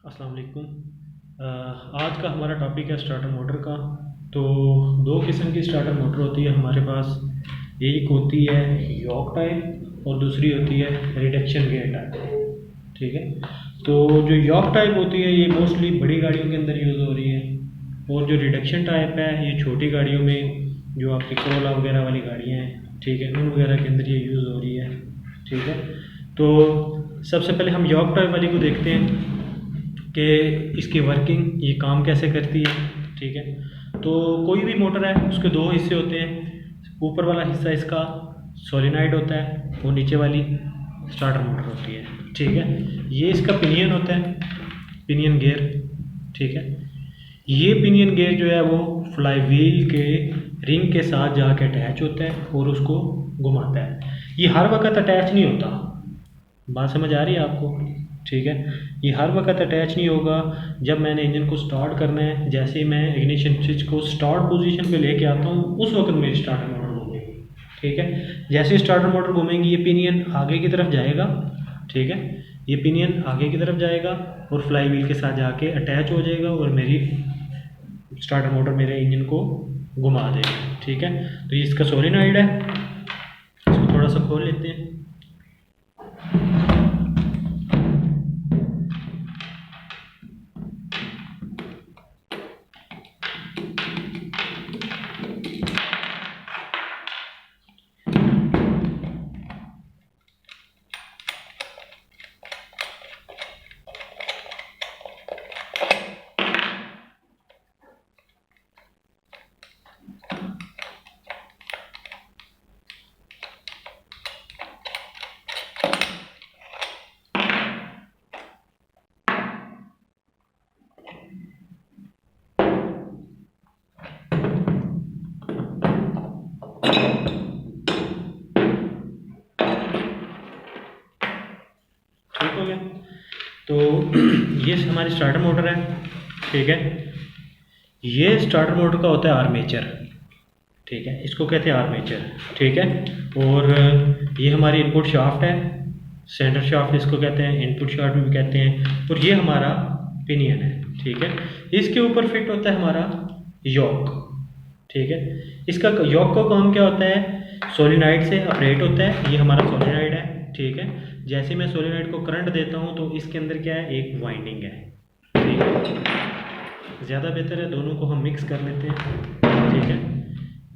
अस्सलाम वालेकुम। आज का हमारा टॉपिक है स्टार्टर मोटर का। तो दो किस्म की स्टार्टर मोटर होती है हमारे पास। एक होती है यॉक टाइप और दूसरी होती है रिडक्शन गियर टाइप। ठीक है। तो जो यॉक टाइप होती है ये मोस्टली बड़ी गाड़ियों के अंदर यूज़ हो रही है, और जो रिडक्शन टाइप है ये छोटी गाड़ियों में, जो आपकी कोरोला वगैरह वाली गाड़ियाँ हैं, ठीक है, उन वगैरह के अंदर ये यूज़ हो रही है। ठीक है। तो सबसे पहले हम यॉक टाइप वाली को देखते हैं कि इसकी वर्किंग, ये काम कैसे करती है। ठीक है। तो कोई भी मोटर है उसके दो हिस्से होते हैं। ऊपर वाला हिस्सा इसका सोलिनॉइड होता है और नीचे वाली स्टार्टर मोटर होती है। ठीक है। ये इसका पिनियन होता है, पिनियन गियर। ठीक है। ये पिनियन गियर जो है वो फ्लाई व्हील के रिंग के साथ जाके अटैच होता है और उसको घुमाता है। ये हर वक्त अटैच नहीं होता, बात समझ आ रही है आपको? ठीक है। ये हर वक्त अटैच नहीं होगा। जब मैंने इंजन को स्टार्ट करना है, जैसे ही मैं इग्निशन स्विच को स्टार्ट पोजीशन पे लेके आता हूँ उस वक्त मेरी स्टार्टर मोटर घूमेगी। ठीक है। जैसे स्टार्टर मोटर घूमेंगी ये पिनियन आगे की तरफ जाएगा। ठीक है। ये पिनियन आगे की तरफ जाएगा और फ्लाई व्हील के साथ जाके अटैच हो जाएगा और मेरी स्टार्टर मोटर मेरे इंजन को घुमा देगी। ठीक है। तो ये इसका सोलिनॉइड है, इसको थोड़ा सा खोल लेते हैं। ठीक हो गया। तो ये हमारी स्टार्टर मोटर है। ठीक है। ये स्टार्टर मोटर का होता है आर्मेचर। ठीक है, इसको कहते हैं आर्मेचर। ठीक है। और ये हमारी इनपुट शाफ्ट है, सेंटर शाफ्ट इसको कहते हैं, इनपुट शाफ्ट भी कहते हैं। और ये हमारा पिनियन है। ठीक है। इसके ऊपर फिट होता है हमारा यॉक। ठीक है। इसका यॉक का काम क्या होता है? सोलिनॉइड से ऑपरेट होता है। ये हमारा सोलिनॉइड है। ठीक है। जैसे मैं सोलिनॉइड को करंट देता हूँ तो इसके अंदर क्या है, एक वाइंडिंग है। ठीक है। ज़्यादा बेहतर है दोनों को हम मिक्स कर लेते हैं। ठीक है।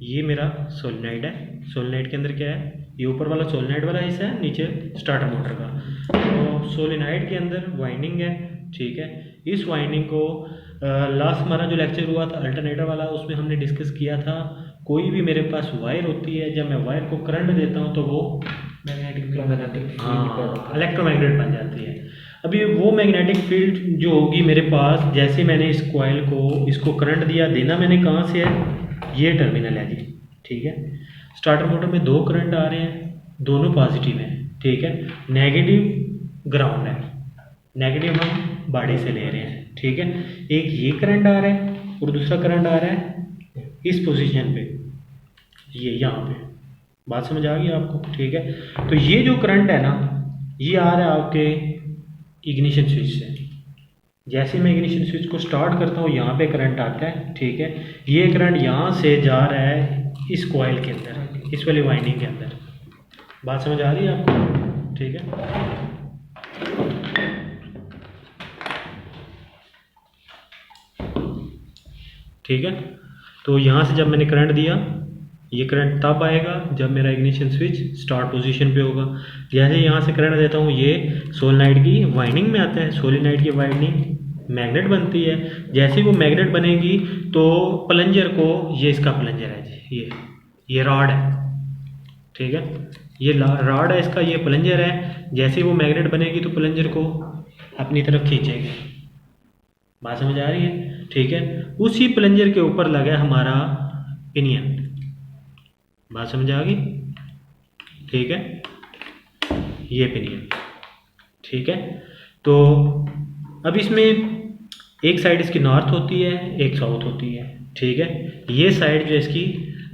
ये मेरा सोलिनॉइड है। सोलिनॉइड के अंदर क्या है, ये ऊपर वाला सोलिनॉइड वाला हिस्सा है, नीचे स्टार्टर मोटर का। तो सोलिनॉइड के अंदर वाइंडिंग है। ठीक है। इस वाइंडिंग को लास्ट हमारा जो लेक्चर हुआ था अल्टरनेटर वाला, उसमें हमने डिस्कस किया था, कोई भी मेरे पास वायर होती है, जब मैं वायर को करंट देता हूँ तो वो इलेक्ट्रोमैग्नेट बन जाती है। अभी वो मैग्नेटिक फील्ड जो होगी मेरे पास, जैसे मैंने इस कॉइल को, इसको करंट दिया, देना मैंने कहाँ से है, ये टर्मिनल है जी। ठीक है। स्टार्टर मोटर में दो करंट आ रहे हैं, दोनों पॉजिटिव हैं। ठीक है। नेगेटिव ग्राउंड है, नेगेटिव हम बॉडी से ले रहे हैं। ठीक है। एक ये करंट आ रहा है और दूसरा करंट आ रहा है इस पोजीशन पे, ये यहाँ पे। बात समझ आ गई आपको? ठीक है। तो ये जो करंट है ना, ये आ रहा है आपके इग्निशन स्विच से। जैसे मैं इग्निशन स्विच को स्टार्ट करता हूँ यहाँ पे करंट आता है। ठीक है। ये करंट यहाँ से जा रहा है इस कॉइल के अंदर, इस वाली वाइंडिंग के अंदर। बात समझ आ रही है आपको? ठीक है। ठीक है। तो यहाँ से जब मैंने करंट दिया, ये करंट तब आएगा जब मेरा इग्निशन स्विच स्टार्ट पोजीशन पे होगा। जैसे यहाँ से करंट देता हूँ ये सोलिनॉइड की वाइंडिंग में आता है। सोलिनॉइड की वाइंडिंग मैग्नेट बनती है। जैसे वो मैग्नेट बनेगी तो प्लंजर को, ये इसका प्लंजर है जी, ये रॉड है। ठीक है। ये रॉड है इसका, ये प्लंजर है। जैसे वो मैग्नेट बनेगी तो प्लंजर को अपनी तरफ खींचेगी। बात समझ आ रही है? ठीक है। उसी प्लंजर के ऊपर लगा है हमारा पिनियन। बात समझ आ गई? ठीक है। ये पिनियन। ठीक है। तो अब इसमें एक साइड इसकी नॉर्थ होती है, एक साउथ होती है। ठीक है। ये साइड जो इसकी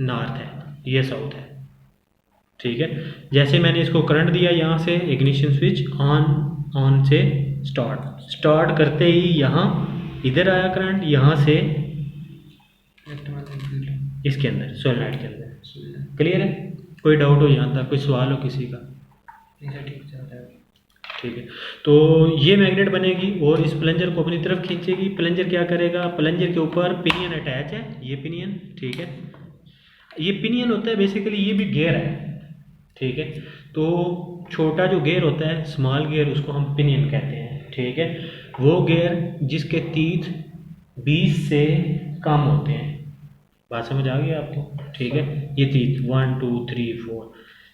नॉर्थ है, ये साउथ है। ठीक है। जैसे मैंने इसको करंट दिया यहाँ से, इग्निशन स्विच ऑन ऑन से स्टार्ट करते ही यहाँ इधर आया करंट, यहाँ से इसके अंदर सोलेनॉइड के अंदर। क्लियर है? कोई डाउट हो यहाँ तक, कोई सवाल हो किसी का? ठीक है, तो ये मैग्नेट बनेगी और इस प्लंजर को अपनी तरफ खींचेगी। प्लंजर क्या करेगा, प्लंजर के ऊपर पिनियन अटैच है, ये पिनियन, ठीक है, ये पिनियन होता है बेसिकली, ये भी गियर है, ठीक है। तो छोटा जो गियर होता है, स्मॉल गियर, उसको हम पिनियन कहते हैं, ठीक है। वो गियर जिसके तीत 20 से कम होते हैं, बात समझ आ गई आपको? ठीक है, ये तीत 1 2 3 4,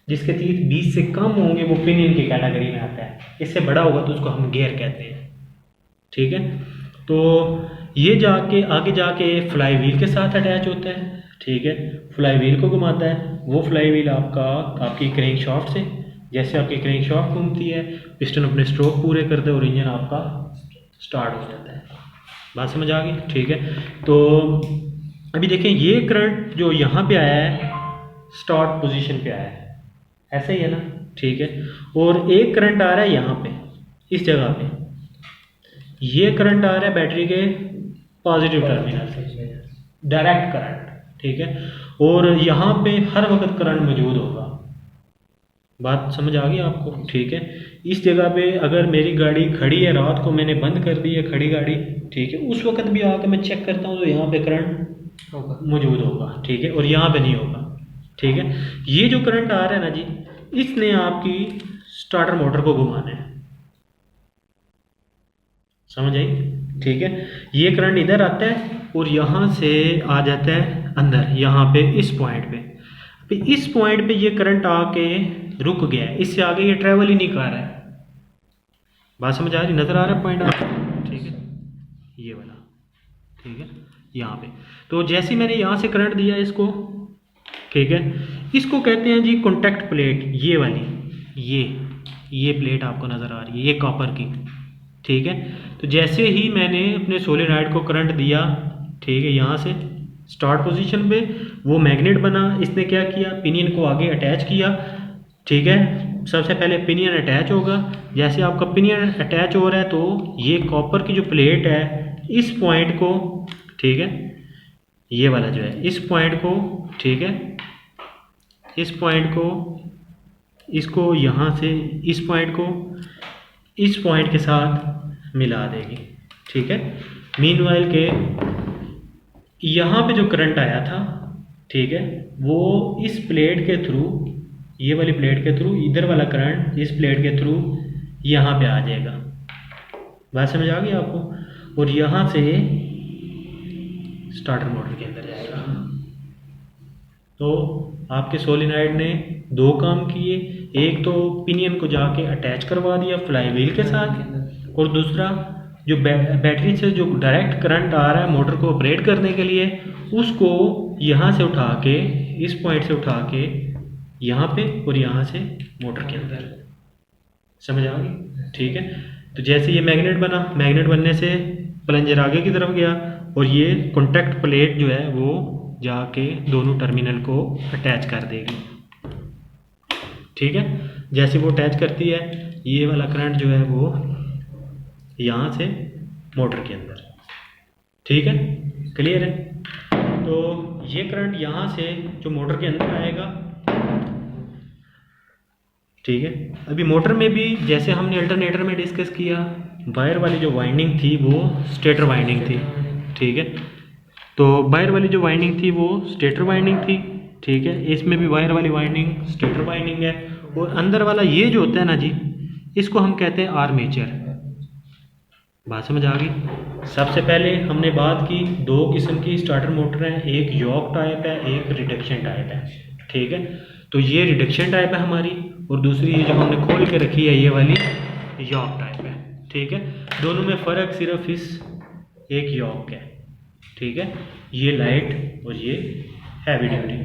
जिसके तीत 20 से कम होंगे वो पिनियन की कैटेगरी में आता है। इससे बड़ा होगा तो उसको हम गियर कहते हैं, ठीक है। तो ये जाके आगे जाके फ्लाई व्हील के साथ अटैच होता है, ठीक है। फ्लाई व्हील को घुमाता है, वो फ्लाई व्हील आपकी क्रैंक शाफ्ट से, जैसे आपकी क्रैंक शाफ्ट घूमती है, पिस्टन अपने स्ट्रोक पूरे करते हैं और इंजन आपका स्टार्ट हो जाता है। बात समझ आ गई? ठीक है। तो अभी देखें, ये करंट जो यहाँ पे आया है स्टार्ट पोजीशन पे आया है, ऐसा ही है ना, ठीक है। और एक करंट आ रहा है यहाँ पे, इस जगह पे, ये करंट आ रहा है बैटरी के पॉजिटिव टर्मिनल से, डायरेक्ट करंट, ठीक है। और यहाँ पे हर वक्त करंट मौजूद होगा। बात समझ आ गई आपको? ठीक है। इस जगह पे अगर मेरी गाड़ी खड़ी है, रात को मैंने बंद कर दी है खड़ी गाड़ी, ठीक है, उस वक्त भी आकर मैं चेक करता हूँ तो यहाँ पे करंट मौजूद होगा, ठीक है, और यहाँ पे नहीं होगा, ठीक है। ये जो करंट आ रहा है ना जी, इसने आपकी स्टार्टर मोटर को घुमाना है, समझ आई? ठीक है। ये करंट इधर आता है और यहाँ से आ जाता है अंदर, यहाँ पे इस पॉइंट पे। अभी इस पॉइंट पे ये करंट आके रुक गया है, इससे आगे ये ट्रेवल ही नहीं कर रहा है। बात समझ आ रही? नजर आ रहा है पॉइंट आपको? ठीक है, ये वाला, ठीक है, यहाँ पे। तो जैसे मैंने यहाँ से करंट दिया इसको, ठीक है, इसको कहते हैं जी कॉन्टैक्ट प्लेट, ये वाली, ये प्लेट आपको नजर आ रही है, ये कॉपर की, ठीक है। तो जैसे ही मैंने अपने सोलेनॉइड को करंट दिया, ठीक है, यहाँ से स्टार्ट पोजीशन पे, वो मैग्नेट बना, इसने क्या किया, पिनियन को आगे अटैच किया, ठीक है। सबसे पहले पिनियन अटैच होगा, जैसे आपका पिनियन अटैच हो रहा है तो ये कॉपर की जो प्लेट है, इस पॉइंट को, ठीक है, ये वाला जो है, इस पॉइंट को, ठीक है, इस पॉइंट को, इसको यहाँ से इस पॉइंट को इस पॉइंट के साथ मिला देगी, ठीक है। मीनवाइल के यहाँ पे जो करंट आया था, ठीक है, वो इस प्लेट के थ्रू, ये वाली प्लेट के थ्रू, इधर वाला करंट इस प्लेट के थ्रू यहाँ पे आ जाएगा। बात समझ आ गई आपको? और यहाँ से स्टार्टर मोटर के अंदर जाएगा। तो आपके सोलेनॉइड ने दो काम किए, एक तो पिनियन को जाके अटैच करवा दिया फ्लाई व्हील के साथ, और दूसरा जो बैटरी से जो डायरेक्ट करंट आ रहा है मोटर को ऑपरेट करने के लिए, उसको यहाँ से उठा के, इस पॉइंट से उठा के यहाँ पे और यहाँ से मोटर के अंदर। समझ आ गई? ठीक है। तो जैसे ये मैग्नेट बना, मैग्नेट बनने से प्लंजर आगे की तरफ गया और ये कॉन्टैक्ट प्लेट जो है वो जाके दोनों टर्मिनल को अटैच कर देगी, ठीक है। जैसे वो अटैच करती है, ये वाला करंट जो है वो यहाँ से मोटर के अंदर, ठीक है, क्लियर है। तो ये करंट यहाँ से जो मोटर के अंदर आएगा, ठीक है। अभी मोटर में भी जैसे हमने अल्टरनेटर में डिस्कस किया, वायर वाली जो वाइंडिंग थी वो स्टेटर वाइंडिंग थी, ठीक है। तो वायर वाली जो वाइंडिंग थी वो स्टेटर वाइंडिंग थी, ठीक है। इसमें भी वायर वाली वाइंडिंग स्टेटर वाइंडिंग है, और अंदर वाला ये जो होता है ना जी, इसको हम कहते हैं आर्मेचर। बात समझ आ गई? सबसे पहले हमने बात की, दो किस्म की स्टार्टर मोटर हैं, एक यॉक टाइप है, एक रिडक्शन टाइप है, ठीक है। तो ये रिडक्शन टाइप है हमारी, और दूसरी ये जो हमने खोल के रखी है ये वाली यॉक टाइप है, ठीक है। दोनों में फ़र्क सिर्फ इस एक यॉक है, ठीक है। ये लाइट और ये हैवी ड्यूटी।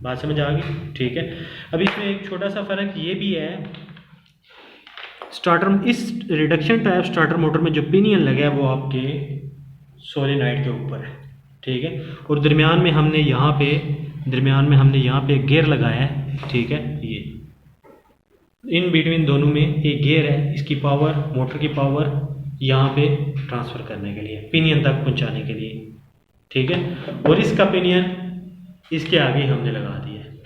बात समझ आ गई? ठीक है। अब इसमें एक छोटा सा फ़र्क ये भी है, स्टार्टर, इस रिडक्शन टाइप स्टार्टर मोटर में जो पिनियन लगा है वो आपके सोलेनॉइड के ऊपर है, ठीक है। और दरमियान में हमने यहाँ पे गियर लगाया है, ठीक है, ये इन बिटवीन दोनों में एक गियर है, इसकी पावर, मोटर की पावर यहाँ पे ट्रांसफ़र करने के लिए, पिनियन तक पहुँचाने के लिए, ठीक है। और इसका पिनियन इसके आगे हमने लगा दिया है,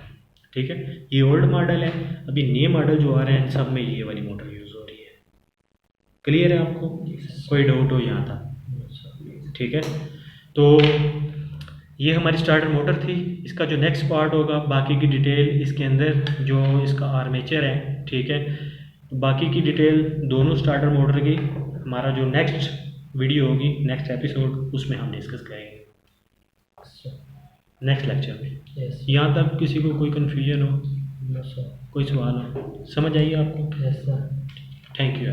ठीक है। ये ओल्ड मॉडल है, अभी नए मॉडल जो आ रहे हैं सब में ये वाली मोटर यूज़ हो रही है। क्लियर है आपको? कोई डाउट हो यहाँ तक? ठीक है। तो ये हमारी स्टार्टर मोटर थी। इसका जो नेक्स्ट पार्ट होगा, बाकी की डिटेल इसके अंदर जो इसका आर्मेचर है, ठीक है, बाकी की डिटेल दोनों स्टार्टर मोटर की हमारा जो नेक्स्ट वीडियो होगी, नेक्स्ट एपिसोड, उसमें हम डिस्कस करेंगे नेक्स्ट लेक्चर में। यहाँ तक किसी को कोई कन्फ्यूजन हो, कोई सवाल हो, समझ आइए आपको? Thank you.